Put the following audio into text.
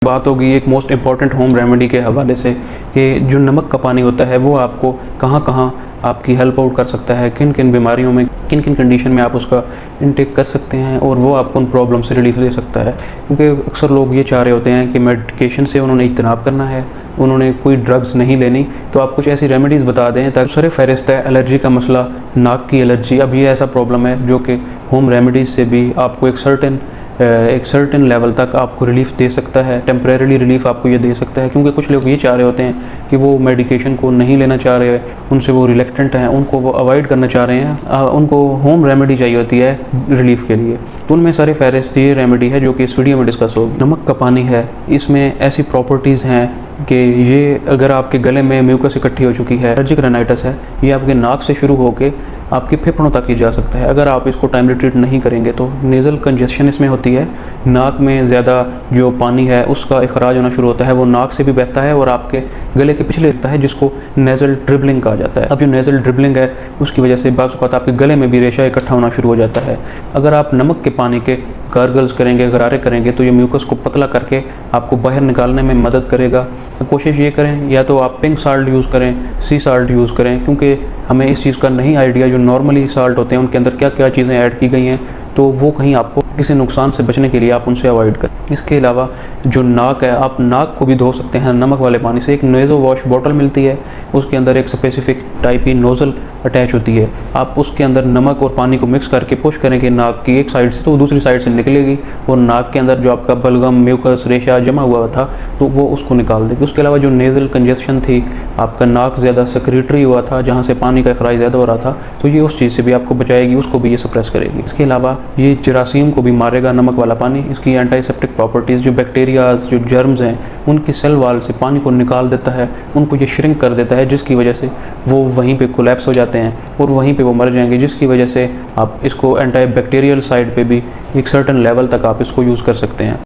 बात होगी एक मोस्ट इम्पॉर्टेंट होम रेमेडी के हवाले से कि जो नमक का पानी होता है वो आपको कहाँ कहाँ आपकी हेल्प आउट कर सकता है, किन किन बीमारियों में, किन किन कंडीशन में आप उसका इनटेक कर सकते हैं और वो आपको उन प्रॉब्लम से रिलीफ दे सकता है। क्योंकि अक्सर लोग ये चाह रहे होते हैं कि मेडिकेशन से उन्होंने इज्तनाब करना है, उन्होंने कोई ड्रग्स नहीं लेनी, तो आप कुछ ऐसी रेमेडीज़ बता दें ताकि सर फहरिस्त है एलर्जी का मसला, नाक की एलर्जी। अब ये ऐसा प्रॉब्लम है जो कि होम रेमेडीज़ से भी आपको एक सर्टेन लेवल तक आपको रिलीफ दे सकता है, टेम्परेरी रिलीफ आपको ये दे सकता है। क्योंकि कुछ लोग ये चाह रहे होते हैं कि वो मेडिकेशन को नहीं लेना चाह रहे, उनसे वो रिलेक्टेंट हैं, उनको वो अवॉइड करना चाह रहे हैं, उनको होम रेमेडी चाहिए होती है रिलीफ के लिए। तो उनमें सारे फहरिस्त ये रेमेडी है जो कि इस वीडियो में डिस्कस होगी। नमक का पानी है, इसमें ऐसी प्रॉपर्टीज़ हैं कि ये अगर आपके गले में म्यूकस इकट्ठी हो चुकी है, एलर्जिक राइनाइटिस है, ये आपके नाक से शुरू होकर आपके फेफड़ों तक ही जा सकता है। अगर आप इसको टाइमली ट्रीट नहीं करेंगे तो नेज़ल कंजेशन इसमें होती है, नाक में ज़्यादा जो पानी है उसका इखराज होना शुरू होता है, वो नाक से भी बहता है और आपके गले के पिछले रहता है, जिसको नेज़ल ड्रिबलिंग कहा जाता है। अब जो नेज़ल ड्रिबलिंग है उसकी वजह से बाज़ औक़ात आपके गले में भी रेशा इकट्ठा होना शुरू हो जाता है। अगर आप नमक के पानी के गार्गल्स करेंगे, गरारे करेंगे, तो ये म्यूकस को पतला करके आपको बाहर निकालने में मदद करेगा। कोशिश ये करें या तो आप पिंक साल्ट यूज़ करें, सी साल्ट यूज़ करें, क्योंकि हमें इस चीज़ का नहीं आइडिया जो नॉर्मली साल्ट होते हैं उनके अंदर क्या क्या चीज़ें ऐड की गई हैं, तो वो कहीं आपको किसी नुकसान से बचने के लिए आप उनसे अवॉइड करें। इसके अलावा जो नाक है, आप नाक को भी धो सकते हैं नमक वाले पानी से। एक नेज़ो वॉश बॉटल मिलती है, उसके अंदर एक स्पेसिफिक टाइप की नोज़ल अटैच होती है। आप उसके अंदर नमक और पानी को मिक्स करके पुश करेंगे नाक की एक साइड से, तो दूसरी साइड से निकलेगी और नाक के अंदर जो आपका बलगम, म्यूकस, रेशा जमा हुआ था तो वो उसको निकाल देगी। उसके अलावा जो नेज़ल कंजेशन थी, आपका नाक ज़्यादा सेक्रेटरी हुआ था जहाँ से पानी का अखराज ज़्यादा हो रहा था, तो ये उस चीज़ से भी आपको बचाएगी, उसको भी ये सप्रेस करेगी। इसके अलावा ये जरासीम को भी मारेगा नमक वाला पानी। इसकी एंटीसेप्टिक प्रॉपर्टीज़, जो बैक्टीरियाज, जो जर्म्स हैं, उनकी सेल वाल से पानी को निकाल देता है, उनको ये श्रिंक कर देता है, जिसकी वजह से वो वहीं पे कोलैप्स हो जाते हैं और वहीं पे वो मर जाएंगे, जिसकी वजह से आप इसको एंटी बैक्टीरियल साइड पे भी एक सर्टेन लेवल तक आप इसको यूज़ कर सकते हैं।